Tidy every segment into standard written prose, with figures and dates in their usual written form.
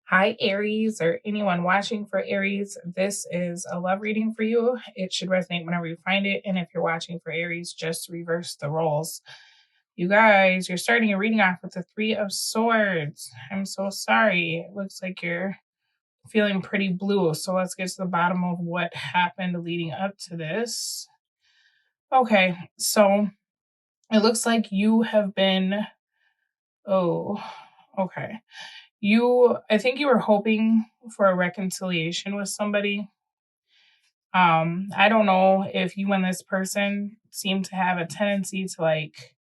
Hi, Aries, or anyone watching for Aries. This is a love reading for you. It should resonate whenever you find it. And if you're watching for Aries, just reverse the roles. You guys, you're starting your reading off with the Three of Swords. I'm so sorry. It looks like you're feeling pretty blue. So let's get to the bottom of what happened leading up to this. Okay, so it looks like you have been. Oh, okay. I think you were hoping for a reconciliation with somebody. I don't know if you and this person seem to have a tendency to like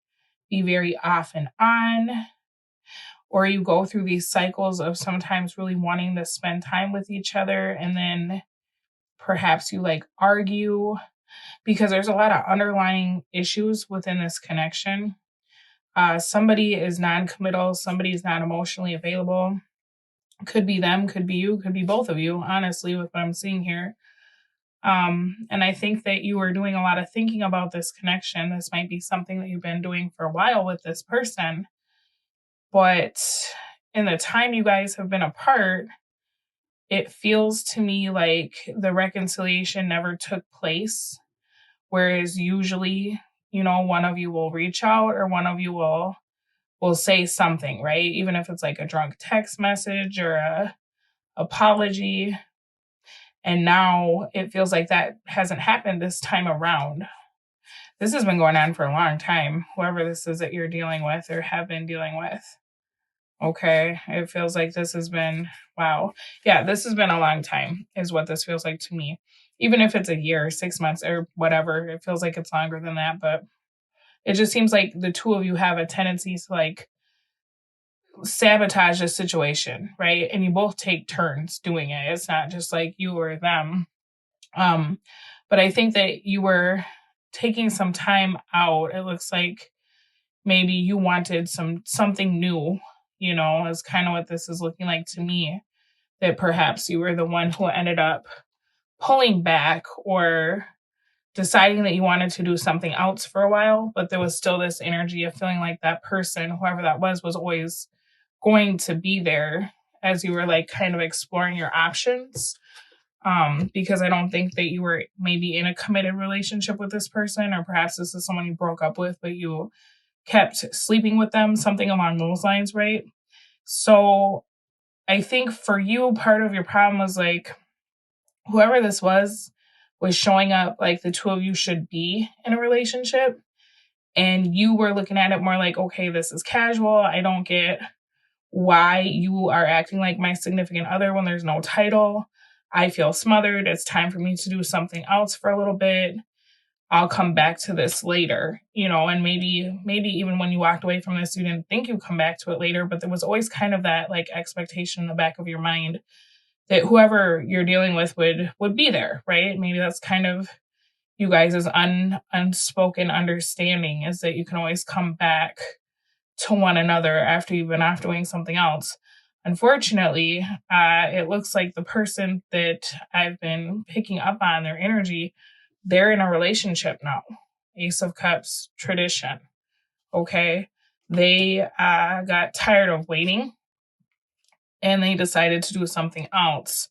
be very off and on, or you go through these cycles of sometimes really wanting to spend time with each other and then perhaps you like argue because there's a lot of underlying issues within this connection. Somebody is non-committal, somebody is not emotionally available. Could be them, could be you, could be both of you, honestly, with what I'm seeing here. And I think that you were doing a lot of thinking about this connection. This might be something that you've been doing for a while with this person. But in the time you guys have been apart, it feels to me like the reconciliation never took place. Whereas usually, one of you will reach out or one of you will say something, right? Even if it's like a drunk text message or a apology. And now it feels like that hasn't happened this time around. This has been going on for a long time, whoever this is that you're dealing with or have been dealing with. Okay, it feels like this has been, wow. Yeah, this has been a long time, is what this feels like to me. Even if it's a year, 6 months, or whatever, it feels like it's longer than that. But it just seems like the two of you have a tendency to like sabotage a situation, right? And you both take turns doing it. It's not just like you or them. But I think that you were taking some time out. It looks like maybe you wanted something new, is kind of what this is looking like to me. That perhaps you were the one who ended up pulling back or deciding that you wanted to do something else for a while, but there was still this energy of feeling like that person, whoever that was always going to be there as you were like kind of exploring your options. Because I don't think that you were maybe in a committed relationship with this person, or perhaps this is someone you broke up with, but you kept sleeping with them, something along those lines, right? So I think for you, part of your problem was like whoever this was showing up like the two of you should be in a relationship. And you were looking at it more like, okay, this is casual. I don't get why you are acting like my significant other when there's no title. I feel smothered. It's time for me to do something else for a little bit. I'll come back to this later, and maybe even when you walked away from this, you didn't think you'd come back to it later, but there was always kind of that like expectation in the back of your mind that whoever you're dealing with would be there, right? Maybe that's kind of you guys' unspoken understanding is that you can always come back to one another after you've been off doing something else. Unfortunately, it looks like the person that I've been picking up on their energy, they're in a relationship now. Ace of Cups tradition. Okay. They got tired of waiting and they decided to do something else.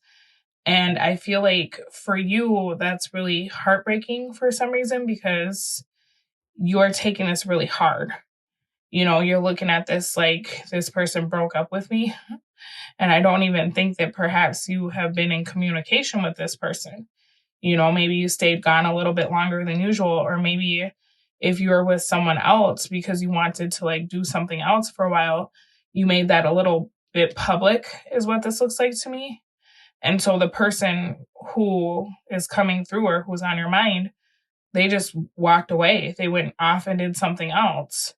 And I feel like for you, that's really heartbreaking for some reason because you're taking this really hard. You're looking at this like this person broke up with me. And I don't even think that perhaps you have been in communication with this person. Maybe you stayed gone a little bit longer than usual, or maybe if you were with someone else because you wanted to like do something else for a while, you made that a little bit public, is what this looks like to me. And so the person who is coming through or who's on your mind, they just walked away. They went off and did something else.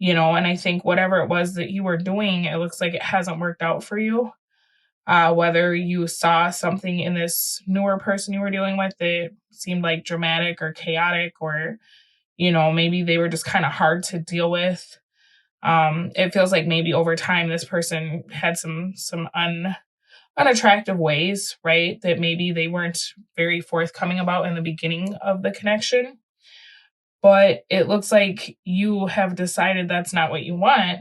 And I think whatever it was that you were doing, it looks like it hasn't worked out for you. Whether you saw something in this newer person you were dealing with that seemed like dramatic or chaotic, or, maybe they were just kind of hard to deal with. It feels like maybe over time, this person had some unattractive ways, right? That maybe they weren't very forthcoming about in the beginning of the connection. But it looks like you have decided that's not what you want.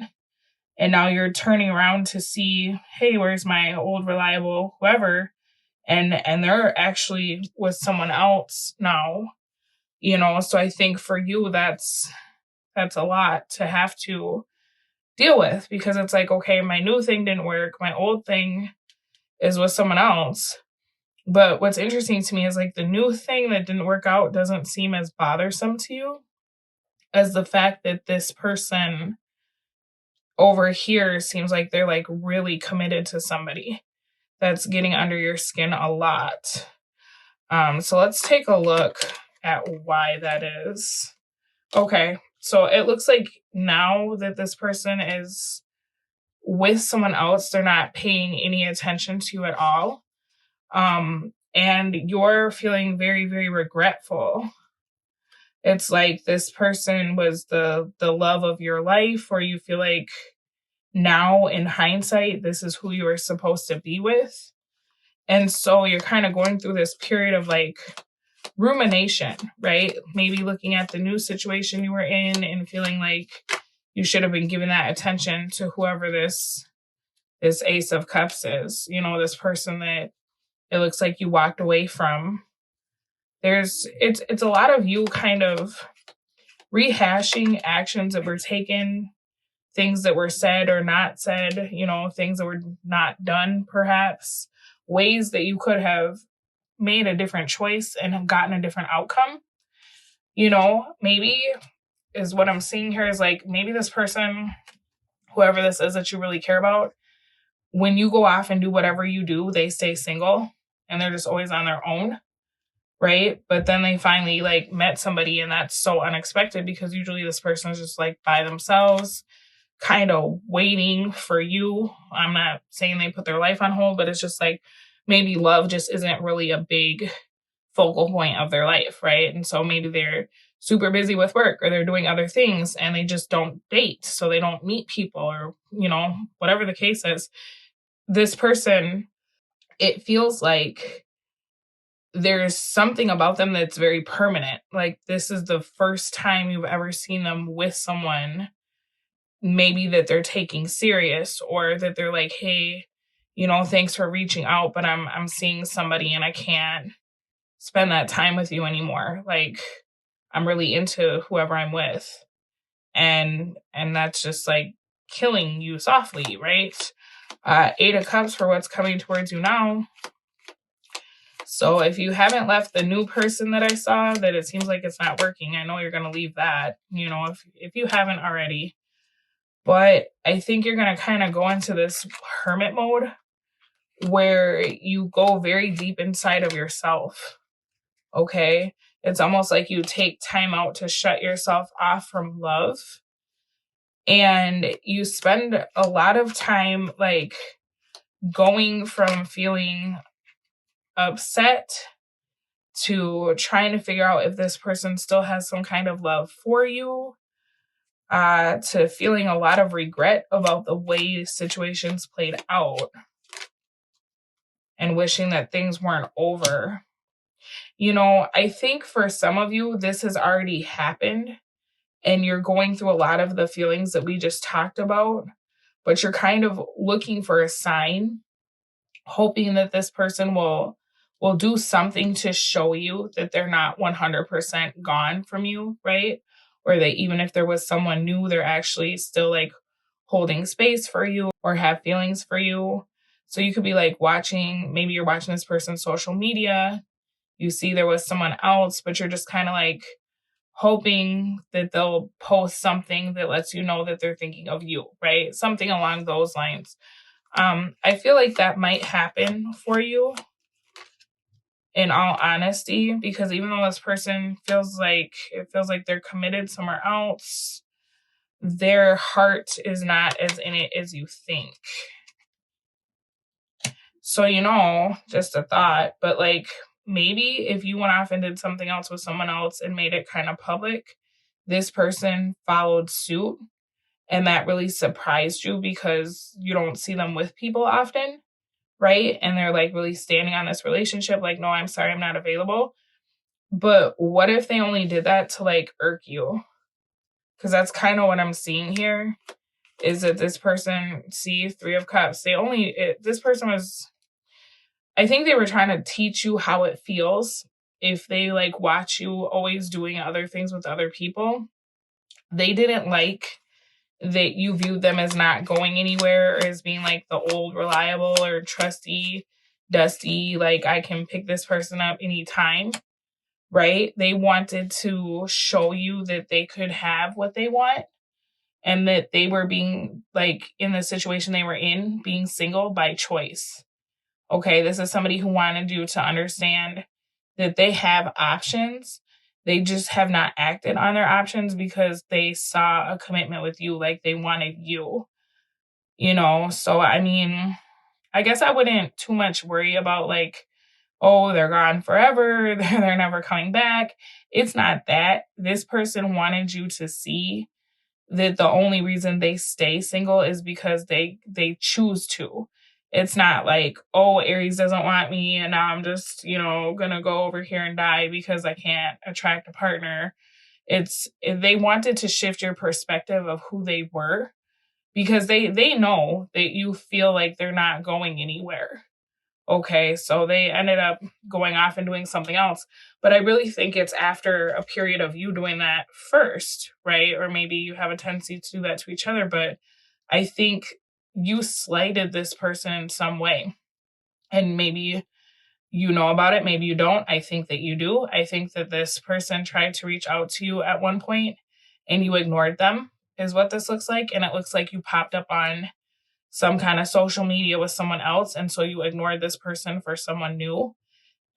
And now you're turning around to see, hey, where's my old reliable whoever? And they're actually with someone else now, so I think for you that's a lot to have to deal with, because it's like, okay, my new thing didn't work, my old thing is with someone else. But what's interesting to me is like the new thing that didn't work out doesn't seem as bothersome to you as the fact that this person over here seems like they're like really committed to somebody that's getting under your skin a lot. So let's take a look at why that is. Okay, so it looks like now that this person is with someone else, they're not paying any attention to you at all. And you're feeling very, very regretful. It's like this person was the love of your life, or you feel like now in hindsight, this is who you were supposed to be with. And so you're kind of going through this period of like rumination, right? Maybe looking at the new situation you were in and feeling like you should have been giving that attention to whoever this Ace of Cups is, this person that it looks like you walked away from. It's a lot of you kind of rehashing actions that were taken, things that were said or not said, things that were not done, perhaps, ways that you could have made a different choice and have gotten a different outcome. Maybe is what I'm seeing here is like maybe this person, whoever this is that you really care about, when you go off and do whatever you do, they stay single and they're just always on their own. Right. But then they finally like met somebody, and that's so unexpected because usually this person is just like by themselves, kind of waiting for you. I'm not saying they put their life on hold, but it's just like maybe love just isn't really a big focal point of their life. Right. And so maybe they're super busy with work or they're doing other things and they just don't date. So they don't meet people or, whatever the case is. This person, it feels like there's something about them that's very permanent. Like this is the first time you've ever seen them with someone, maybe that they're taking serious, or that they're like, hey, thanks for reaching out, but I'm seeing somebody and I can't spend that time with you anymore. Like I'm really into whoever I'm with. And that's just like killing you softly, right? 8 of Cups for what's coming towards you now. So if you haven't left the new person that I saw, that it seems like it's not working, I know you're going to leave that, if you haven't already. But I think you're going to kind of go into this hermit mode where you go very deep inside of yourself. Okay? It's almost like you take time out to shut yourself off from love. And you spend a lot of time like going from feeling upset to trying to figure out if this person still has some kind of love for you, to feeling a lot of regret about the way situations played out and wishing that things weren't over. I think for some of you, this has already happened and you're going through a lot of the feelings that we just talked about, but you're kind of looking for a sign, hoping that this person will do something to show you that they're not 100% gone from you, right? Or that even if there was someone new, they're actually still like holding space for you or have feelings for you. So you could be like maybe you're watching this person's social media, you see there was someone else, but you're just kind of like hoping that they'll post something that lets you know that they're thinking of you, right? Something along those lines. I feel like that might happen for you, in all honesty, because even though this person feels like they're committed somewhere else, their heart is not as in it as you think. So, just a thought, but like maybe if you went off and did something else with someone else and made it kind of public, this person followed suit, and that really surprised you because you don't see them with people often. Right? And they're like really standing on this relationship, like, no, I'm sorry, I'm not available. But what if they only did that to like irk you? Because that's kind of what I'm seeing here. is that this person, see, Three of Cups, this person was, I think they were trying to teach you how it feels if they like watch you always doing other things with other people. They didn't like that you viewed them as not going anywhere, or as being like the old reliable or trusty, dusty, like I can pick this person up anytime, right? They wanted to show you that they could have what they want, and that they were being like in the situation they were in, being single by choice. Okay, this is somebody who wanted you to understand that they have options. They just have not acted on their options because they saw a commitment with you, like they wanted you, you know? So, I mean, I guess I wouldn't too much worry about like, oh, they're gone forever, they're never coming back. It's not that. This person wanted you to see that the only reason they stay single is because they choose to. It's not like, oh, Aries doesn't want me and now I'm just, gonna go over here and die because I can't attract a partner. It's they wanted to shift your perspective of who they were, because they know that you feel like they're not going anywhere. Okay, so they ended up going off and doing something else. But I really think it's after a period of you doing that first, right? Or maybe you have a tendency to do that to each other. But I think you slighted this person in some way. And maybe you know about it, maybe you don't. I think that you do. I think that this person tried to reach out to you at one point and you ignored them, is what this looks like. And it looks like you popped up on some kind of social media with someone else, and so you ignored this person for someone new.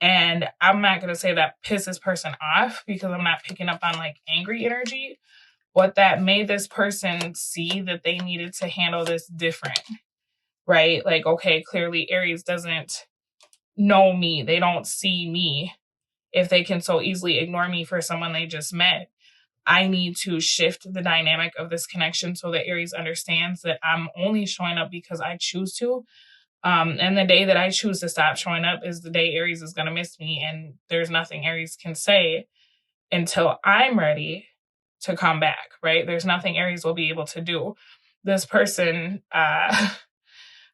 And I'm not going to say that pisses this person off, because I'm not picking up on like angry energy. What that made this person see that they needed to handle this different, right? Like, okay, clearly Aries doesn't know me. They don't see me if they can so easily ignore me for someone they just met. I need to shift the dynamic of this connection so that Aries understands that I'm only showing up because I choose to. And the day that I choose to stop showing up is the day Aries is going to miss me. And there's nothing Aries can say until I'm ready to come back, right? There's nothing Aries will be able to do. This person, I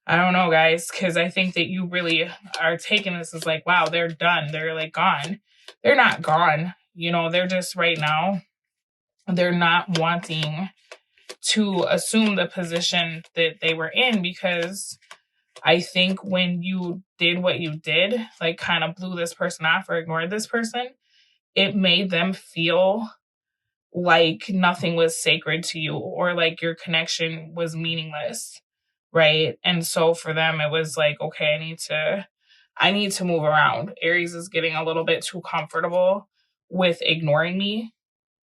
don't know, guys, because I think that you really are taking this as like, wow, they're done. They're like gone. They're not gone. They're just right now, they're not wanting to assume the position that they were in, because I think when you did what you did, like kind of blew this person off or ignored this person, it made them feel like nothing was sacred to you, or like your connection was meaningless, right? And so for them, it was like, okay, I need to move around. Aries is getting a little bit too comfortable with ignoring me,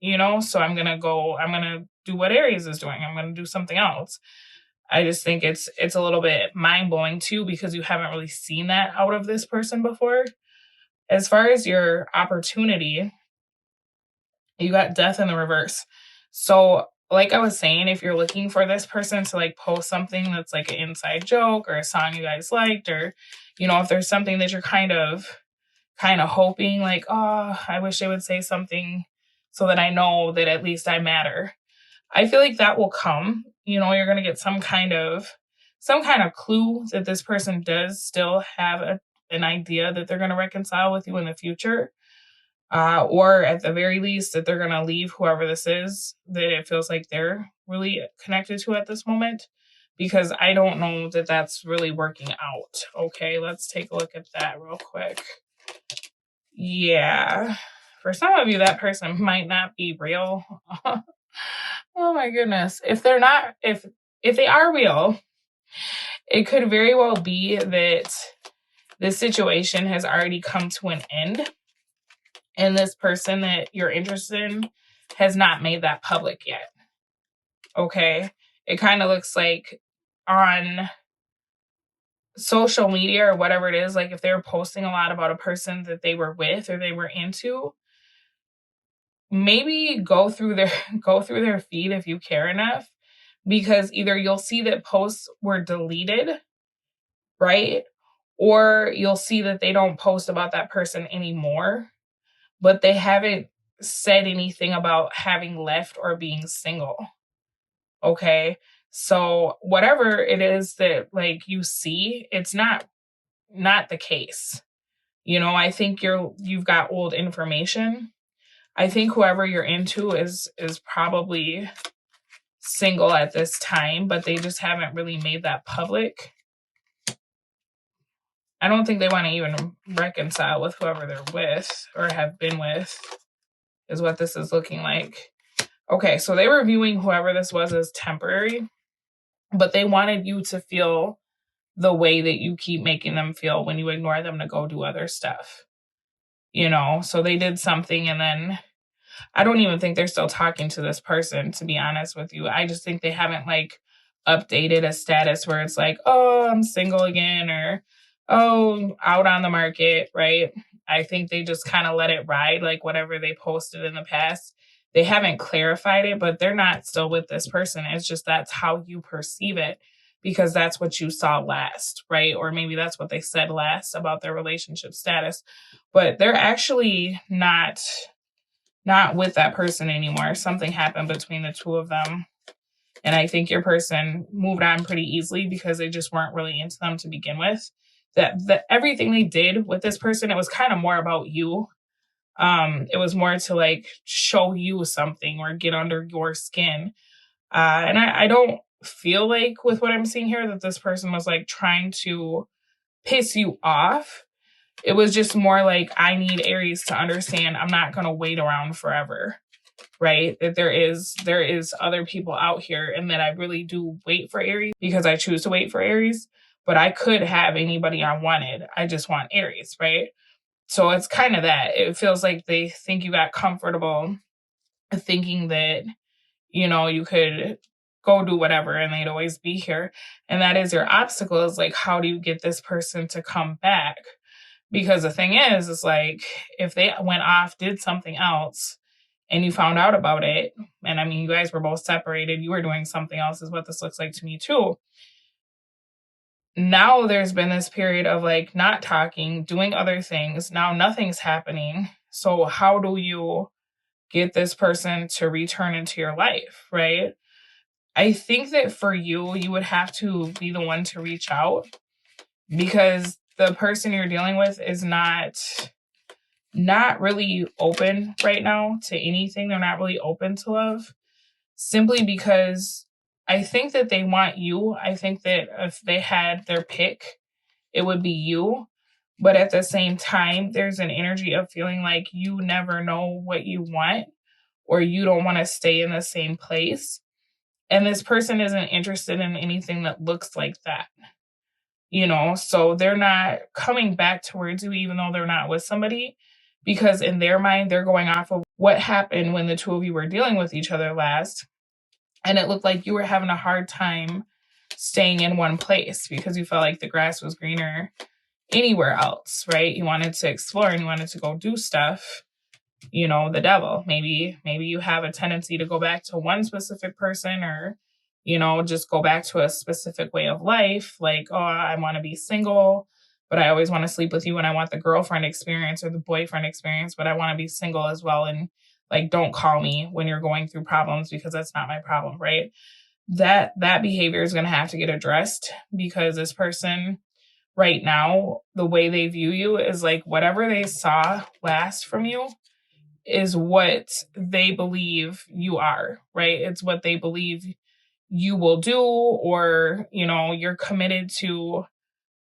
so I'm going to do what Aries is doing. I'm going to do something else. I just think it's a little bit mind blowing too, because you haven't really seen that out of this person before. As far as your opportunity, you got Death in the reverse. So like I was saying, if you're looking for this person to like post something that's like an inside joke or a song you guys liked, or, if there's something that you're kind of hoping like, oh, I wish they would say something so that I know that at least I matter. I feel like that will come. You're going to get some kind of clue that this person does still have an idea that they're going to reconcile with you in the future. Or at the very least that they're going to leave whoever this is that it feels like they're really connected to at this moment, because I don't know that that's really working out. Okay, let's take a look at that real quick. Yeah, for some of you, that person might not be real. Oh my goodness. If they are real, it could very well be that this situation has already come to an end, and this person that you're interested in has not made that public yet. Okay? It kind of looks like on social media or whatever it is, like if they're posting a lot about a person that they were with or they were into, maybe go through their feed if you care enough, because either you'll see that posts were deleted, right? Or you'll see that they don't post about that person anymore, but they haven't said anything about having left or being single. Okay. So whatever it is that like you see, it's not the case. I think you've got old information. I think whoever you're into is probably single at this time, but they just haven't really made that public. I don't think they want to even reconcile with whoever they're with or have been with, is what this is looking like. Okay, so they were viewing whoever this was as temporary, but they wanted you to feel the way that you keep making them feel when you ignore them to go do other stuff. So they did something, and then I don't even think they're still talking to this person, to be honest with you. I just think they haven't like updated a status where it's like, oh, I'm single again, or oh, out on the market, right? I think they just kind of let it ride, like whatever they posted in the past. They haven't clarified it, but they're not still with this person. It's just that's how you perceive it because that's what you saw last, right? Or maybe that's what they said last about their relationship status. But they're actually not with that person anymore. Something happened between the two of them. And I think your person moved on pretty easily because they just weren't really into them to begin with. That everything they did with this person, it was kind of more about you. It was more to like show you something or get under your skin. And I don't feel like with what I'm seeing here that this person was like trying to piss you off. It was just more like, I need Aries to understand I'm not going to wait around forever, right? That there is other people out here, and that I really do wait for Aries because I choose to wait for Aries, but I could have anybody I wanted. I just want Aries, right? So it's kind of that. It feels like they think you got comfortable thinking that, you could go do whatever and they'd always be here. And that is your obstacle, is like, how do you get this person to come back? Because the thing is like, if they went off, did something else, and you found out about it, and I mean, you guys were both separated, you were doing something else, is what this looks like to me too. Now there's been this period of like not talking, doing other things. Now nothing's happening. So how do you get this person to return into your life, right? I think that for you, you would have to be the one to reach out, because the person you're dealing with is not really open right now to anything. They're not really open to love, simply because I think that they want you. I think that if they had their pick, it would be you. But at the same time, there's an energy of feeling like you never know what you want, or you don't want to stay in the same place. And this person isn't interested in anything that looks like that. So they're not coming back towards you, even though they're not with somebody, because in their mind, they're going off of what happened when the two of you were dealing with each other last. And it looked like you were having a hard time staying in one place because you felt like the grass was greener anywhere else, right? You wanted to explore and you wanted to go do stuff. The devil. Maybe you have a tendency to go back to one specific person, or, just go back to a specific way of life. Like, oh, I want to be single, but I always want to sleep with you, and I want the girlfriend experience or the boyfriend experience, but I want to be single as well. And like, don't call me when you're going through problems because that's not my problem, right? That behavior is going to have to get addressed, because this person right now, the way they view you is like whatever they saw last from you is what they believe you are, right? It's what they believe you will do, or, you're committed to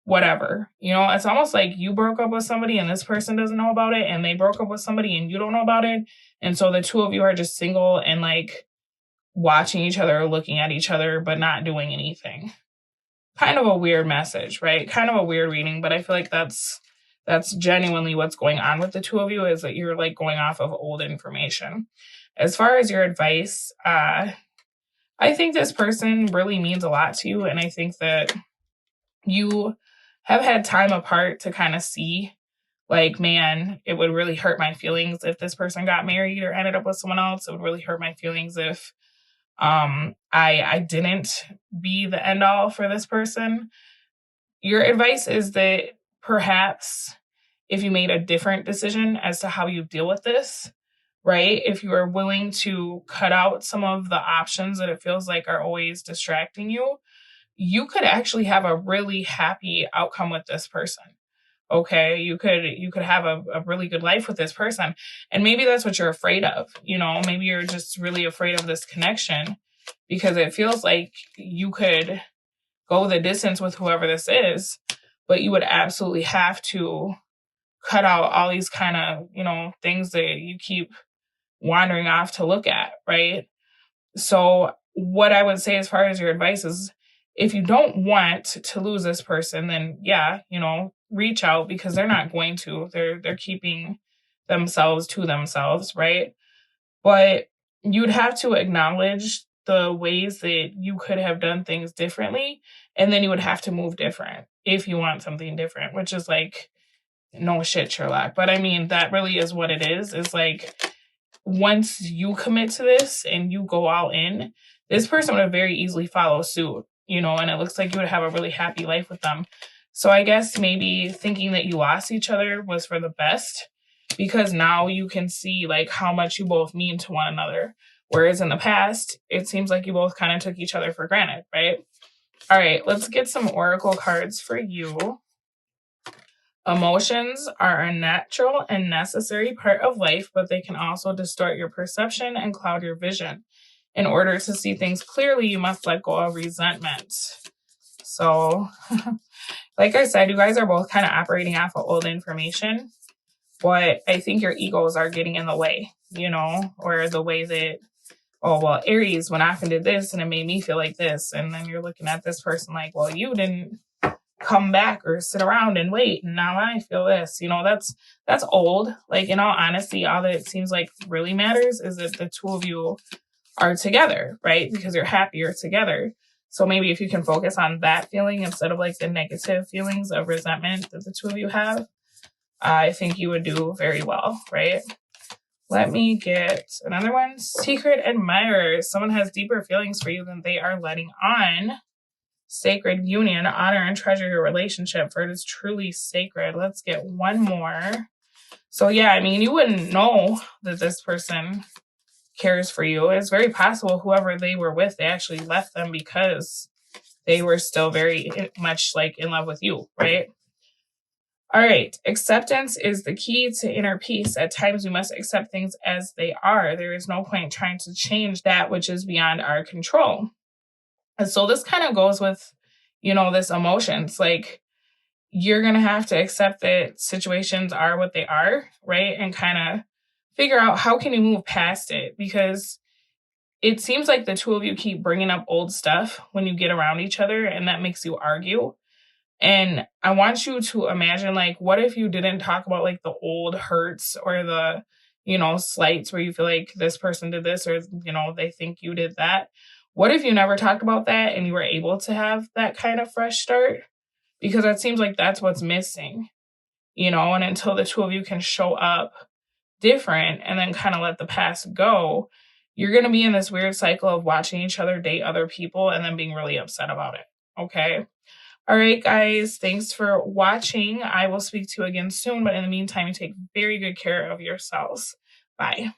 whatever. It's almost like you broke up with somebody and this person doesn't know about it, and they broke up with somebody and you don't know about it. And so the two of you are just single and like watching each other, looking at each other, but not doing anything. Kind of a weird message, right? Kind of a weird reading, but I feel like that's genuinely what's going on with the two of you, is that you're like going off of old information. As far as your advice, I think this person really means a lot to you. And I think that you have had time apart to kind of see like, man, it would really hurt my feelings if this person got married or ended up with someone else. It would really hurt my feelings if I didn't be the end all for this person. Your advice is that perhaps if you made a different decision as to how you deal with this, right? If you are willing to cut out some of the options that it feels like are always distracting you, you could actually have a really happy outcome with this person. Okay, you could have a really good life with this person. And maybe that's what you're afraid of. Maybe you're just really afraid of this connection because it feels like you could go the distance with whoever this is, but you would absolutely have to cut out all these kind of, things that you keep wandering off to look at, right? So, what I would say as far as your advice is, if you don't want to lose this person, then yeah, reach out, because they're not going to. They're keeping themselves to themselves, right? But you'd have to acknowledge the ways that you could have done things differently, and then you would have to move different if you want something different, which is like, no shit, Sherlock. But I mean, that really is what it is like, once you commit to this and you go all in, this person would very easily follow suit, and it looks like you would have a really happy life with them. So I guess maybe thinking that you lost each other was for the best, because now you can see like how much you both mean to one another. Whereas in the past, it seems like you both kind of took each other for granted, right? All right, let's get some oracle cards for you. Emotions are a natural and necessary part of life, but they can also distort your perception and cloud your vision. In order to see things clearly, you must let go of resentment. So, like I said, you guys are both kind of operating off of old information, but I think your egos are getting in the way, or the way that, oh, well, Aries went off and did this and it made me feel like this. And then you're looking at this person like, well, you didn't come back or sit around and wait, and now I feel this. That's old. Like, in all honesty, all that it seems like really matters is that the two of you are together, right? Because you're happier together. So maybe if you can focus on that feeling instead of like the negative feelings of resentment that the two of you have, I think you would do very well, right? Let me get another one. Secret admirers. Someone has deeper feelings for you than they are letting on. Sacred union. Honor and treasure your relationship, for it is truly sacred. Let's get one more. So yeah, I mean, you wouldn't know that this person cares for you. It's very possible whoever they were with, they actually left them because they were still very much like in love with you, right? All right. Acceptance is the key to inner peace. At times, we must accept things as they are. There is no point trying to change that which is beyond our control. And so this kind of goes with, this emotions. Like, you're going to have to accept that situations are what they are, right? And kind of figure out how can you move past it, because it seems like the two of you keep bringing up old stuff when you get around each other, and that makes you argue. And I want you to imagine, like, what if you didn't talk about like the old hurts or the, slights where you feel like this person did this, or, they think you did that. What if you never talked about that and you were able to have that kind of fresh start? Because it seems like that's what's missing, and until the two of you can show up different and then kind of let the past go, you're going to be in this weird cycle of watching each other date other people and then being really upset about it. Okay. All right, guys, thanks for watching. I will speak to you again soon, but in the meantime, you take very good care of yourselves. Bye.